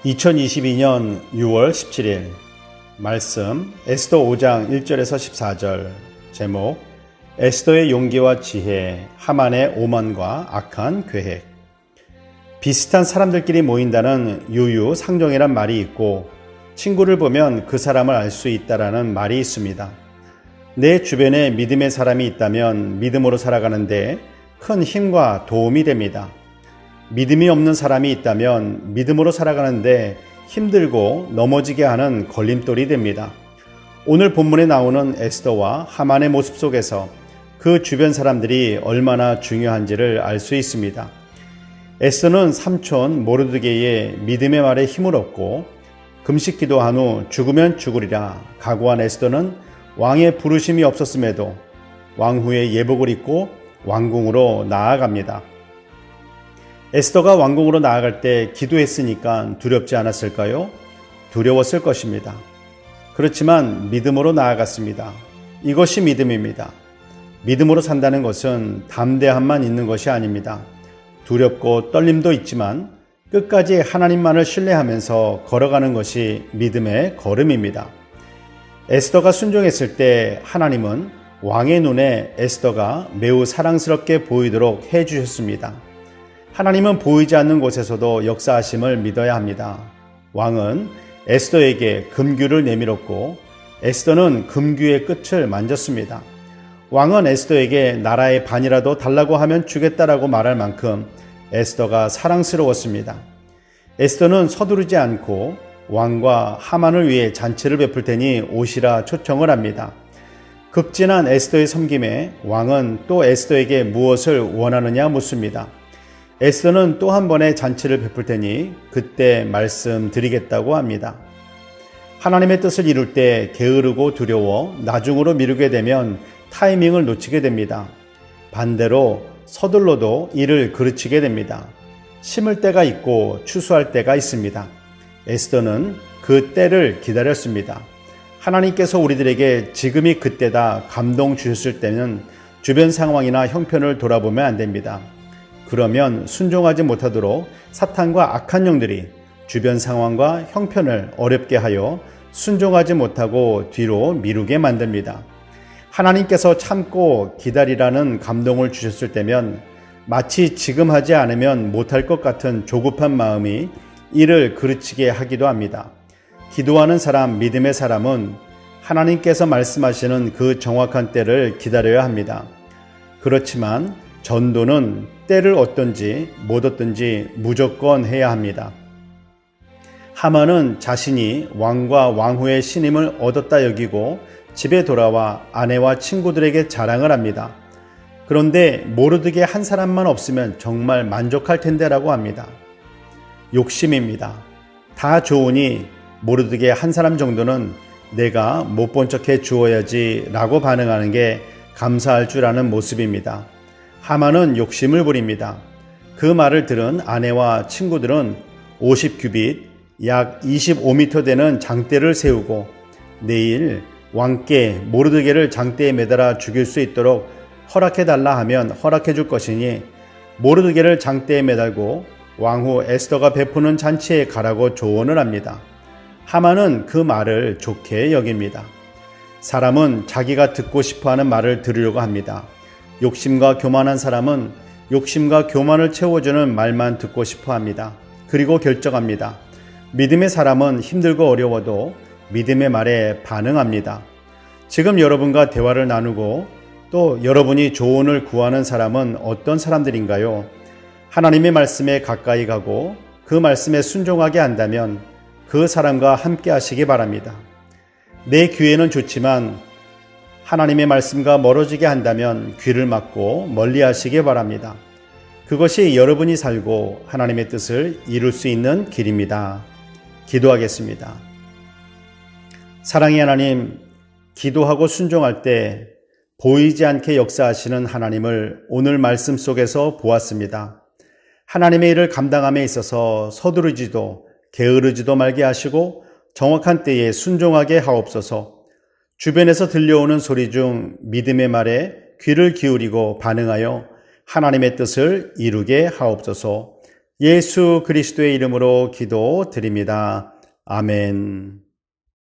2022년 6월 17일 말씀 에스더 5장 1절에서 14절 제목 에스더의 용기와 지혜, 하만의 오만과 악한 계획. 비슷한 사람들끼리 모인다는 유유상종이란 말이 있고 친구를 보면 그 사람을 알 수 있다라는 말이 있습니다. 내 주변에 믿음의 사람이 있다면 믿음으로 살아가는데 큰 힘과 도움이 됩니다. 믿음이 없는 사람이 있다면 믿음으로 살아가는데 힘들고 넘어지게 하는 걸림돌이 됩니다. 오늘 본문에 나오는 에스더와 하만의 모습 속에서 그 주변 사람들이 얼마나 중요한지를 알 수 있습니다. 에스더는 삼촌 모르드게의 믿음의 말에 힘을 얻고 금식 기도한 후 죽으면 죽으리라 각오한 에스더는 왕의 부르심이 없었음에도 왕후의 예복을 입고 왕궁으로 나아갑니다. 에스더가 왕궁으로 나아갈 때 기도했으니까 두렵지 않았을까요? 두려웠을 것입니다. 그렇지만 믿음으로 나아갔습니다. 이것이 믿음입니다. 믿음으로 산다는 것은 담대함만 있는 것이 아닙니다. 두렵고 떨림도 있지만 끝까지 하나님만을 신뢰하면서 걸어가는 것이 믿음의 걸음입니다. 에스더가 순종했을 때 하나님은 왕의 눈에 에스더가 매우 사랑스럽게 보이도록 해주셨습니다. 하나님은 보이지 않는 곳에서도 역사하심을 믿어야 합니다. 왕은 에스더에게 금규를 내밀었고 에스더는 금규의 끝을 만졌습니다. 왕은 에스더에게 나라의 반이라도 달라고 하면 주겠다라고 말할 만큼 에스더가 사랑스러웠습니다. 에스더는 서두르지 않고 왕과 하만을 위해 잔치를 베풀 테니 오시라 초청을 합니다. 극진한 에스더의 섬김에 왕은 또 에스더에게 무엇을 원하느냐 묻습니다. 에스더는 또 한 번의 잔치를 베풀 테니 그때 말씀드리겠다고 합니다. 하나님의 뜻을 이룰 때 게으르고 두려워 나중으로 미루게 되면 타이밍을 놓치게 됩니다. 반대로 서둘러도 일을 그르치게 됩니다. 심을 때가 있고 추수할 때가 있습니다. 에스더는 그 때를 기다렸습니다. 하나님께서 우리들에게 지금이 그때다 감동 주셨을 때는 주변 상황이나 형편을 돌아보면 안 됩니다. 그러면 순종하지 못하도록 사탄과 악한 영들이 주변 상황과 형편을 어렵게 하여 순종하지 못하고 뒤로 미루게 만듭니다. 하나님께서 참고 기다리라는 감동을 주셨을 때면 마치 지금 하지 않으면 못할 것 같은 조급한 마음이 이를 그르치게 하기도 합니다. 기도하는 사람, 믿음의 사람은 하나님께서 말씀하시는 그 정확한 때를 기다려야 합니다. 그렇지만 전도는 때를 얻든지 못 얻든지 무조건 해야 합니다. 하만은 자신이 왕과 왕후의 신임을 얻었다 여기고 집에 돌아와 아내와 친구들에게 자랑을 합니다. 그런데 모르드게 한 사람만 없으면 정말 만족할 텐데라고 합니다. 욕심입니다. 다 좋으니 모르드게 한 사람 정도는 내가 못 본 척해 주어야지 라고 반응하는 게 감사할 줄 아는 모습입니다. 하만은 욕심을 부립니다. 그 말을 들은 아내와 친구들은 50규빗, 약 25m 되는 장대를 세우고 내일 왕께 모르드게를 장대에 매달아 죽일 수 있도록 허락해달라 하면 허락해 줄 것이니 모르드게를 장대에 매달고 왕후 에스더가 베푸는 잔치에 가라고 조언을 합니다. 하만은 그 말을 좋게 여깁니다. 사람은 자기가 듣고 싶어하는 말을 들으려고 합니다. 욕심과 교만한 사람은 욕심과 교만을 채워주는 말만 듣고 싶어 합니다. 그리고 결정합니다. 믿음의 사람은 힘들고 어려워도 믿음의 말에 반응합니다. 지금 여러분과 대화를 나누고 또 여러분이 조언을 구하는 사람은 어떤 사람들인가요? 하나님의 말씀에 가까이 가고 그 말씀에 순종하게 한다면 그 사람과 함께 하시기 바랍니다. 내 귀에는 좋지만 하나님의 말씀과 멀어지게 한다면 귀를 막고 멀리 하시기 바랍니다. 그것이 여러분이 살고 하나님의 뜻을 이룰 수 있는 길입니다. 기도하겠습니다. 사랑의 하나님, 기도하고 순종할 때 보이지 않게 역사하시는 하나님을 오늘 말씀 속에서 보았습니다. 하나님의 일을 감당함에 있어서 서두르지도 게으르지도 말게 하시고 정확한 때에 순종하게 하옵소서. 주변에서 들려오는 소리 중 믿음의 말에 귀를 기울이고 반응하여 하나님의 뜻을 이루게 하옵소서. 예수 그리스도의 이름으로 기도드립니다. 아멘.